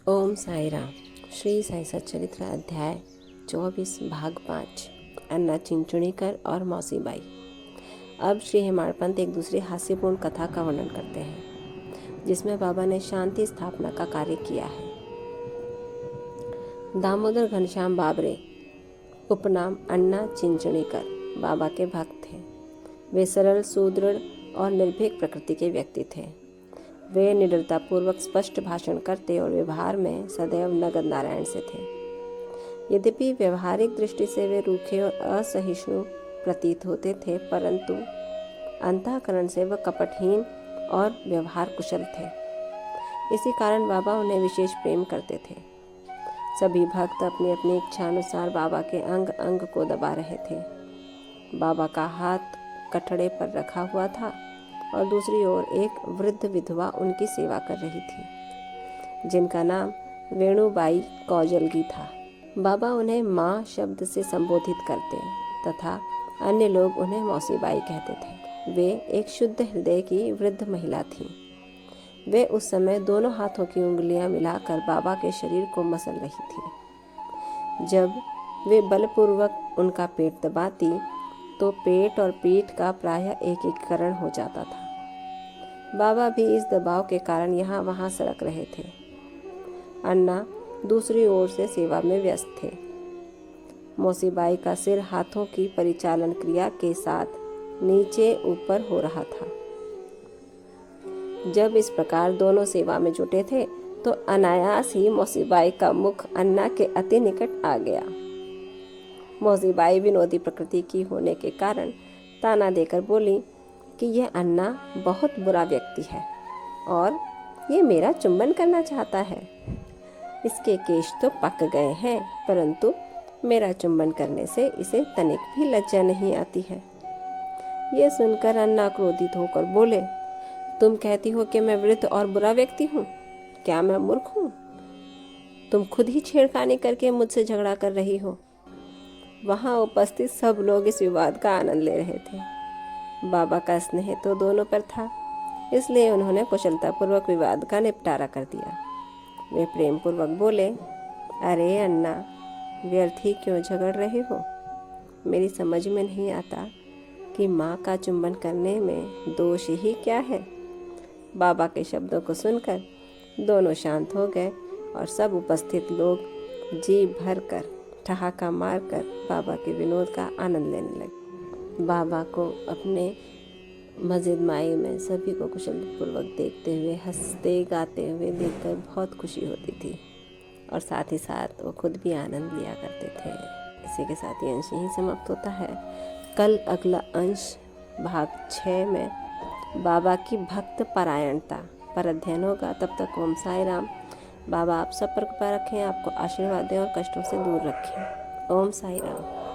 ओम साई राम। श्री साई सच्चरित्र अध्याय 24 भाग 5। अन्ना चिंचुणीकर और मौसी बाई। अब श्री हेमाड़पंत एक दूसरी हास्यपूर्ण कथा का वर्णन करते हैं जिसमें बाबा ने शांति स्थापना का कार्य किया है। दामोदर घनश्याम बाबरे उपनाम अन्ना चिंचुणीकर बाबा के भक्त थे। वे सरल, सुदृढ़ और निर्भीक प्रकृति के व्यक्ति थे। वे निडरतापूर्वक स्पष्ट भाषण करते और व्यवहार में सदैव नगद नारायण से थे। यद्यपि व्यवहारिक दृष्टि से वे रूखे और असहिष्णु प्रतीत होते थे, परंतु अंतःकरण से वह कपटहीन और व्यवहार कुशल थे। इसी कारण बाबा उन्हें विशेष प्रेम करते थे। सभी भक्त अपनी अपनी इच्छानुसार बाबा के अंग अंग को दबा रहे थे। बाबा का हाथ कठड़े पर रखा हुआ था और दूसरी ओर एक वृद्ध विधवा उनकी सेवा कर रही थी, जिनका नाम वेणुबाई कौजलगी था। बाबा उन्हें माँ शब्द से संबोधित करते तथा अन्य लोग उन्हें मौसीबाई कहते थे। वे एक शुद्ध हृदय की वृद्ध महिला थीं। वे उस समय दोनों हाथों की उंगलियां मिलाकर बाबा के शरीर को मसल रही थी। जब वे बलपूर्वक उनका पेट दबाती तो पेट और पीठ का प्रायः एकीकरण हो जाता था। बाबा भी इस दबाव के कारण यहाँ वहाँ सरक रहे थे। अन्ना दूसरी ओर से सेवा में व्यस्त थे। मौसीबाई का सिर हाथों की परिचालन क्रिया के साथ नीचे ऊपर हो रहा था। जब इस प्रकार दोनों सेवा में जुटे थे तो अनायास ही मौसीबाई का मुख अन्ना के अति निकट आ गया। मौसीबाई विनोदी प्रकृति की होने के कारण ताना देकर बोली कि यह अन्ना बहुत बुरा व्यक्ति है और ये मेरा चुंबन करना चाहता है। इसके केश तो पक गए हैं, परंतु मेरा चुंबन करने से इसे तनिक भी लज्जा नहीं आती है। ये सुनकर अन्ना क्रोधित होकर बोले, तुम कहती हो कि मैं वृद्ध और बुरा व्यक्ति हूँ? क्या मैं मूर्ख हूँ? तुम खुद ही छेड़खानी करके मुझसे झगड़ा कर रही हो। वहाँ उपस्थित सब लोग इस विवाद का आनंद ले रहे थे। बाबा का स्नेह तो दोनों पर था, इसलिए उन्होंने कुशलतापूर्वक विवाद का निपटारा कर दिया। वे प्रेम पूर्वक बोले, अरे अन्ना, व्यर्थ ही क्यों झगड़ रहे हो? मेरी समझ में नहीं आता कि माँ का चुंबन करने में दोष ही क्या है। बाबा के शब्दों को सुनकर दोनों शांत हो गए और सब उपस्थित लोग जी भर कर ठहाका मारकर बाबा के विनोद का आनंद लेने लगे। बाबा को अपने मस्जिद माई में सभी को कुशलपूर्वक देखते हुए, हंसते गाते हुए देखकर बहुत खुशी होती थी और साथ ही साथ वो खुद भी आनंद लिया करते थे। इसी के साथ ये अंश यहीं समाप्त होता है। कल अगला अंश भाग 6 में बाबा की भक्त परायणता पर अध्ययन होगा। तब तक ओम साई राम। बाबा आप सब पर कृपा रखें, आपको आशीर्वाद दें और कष्टों से दूर रखें। ओम साई राम।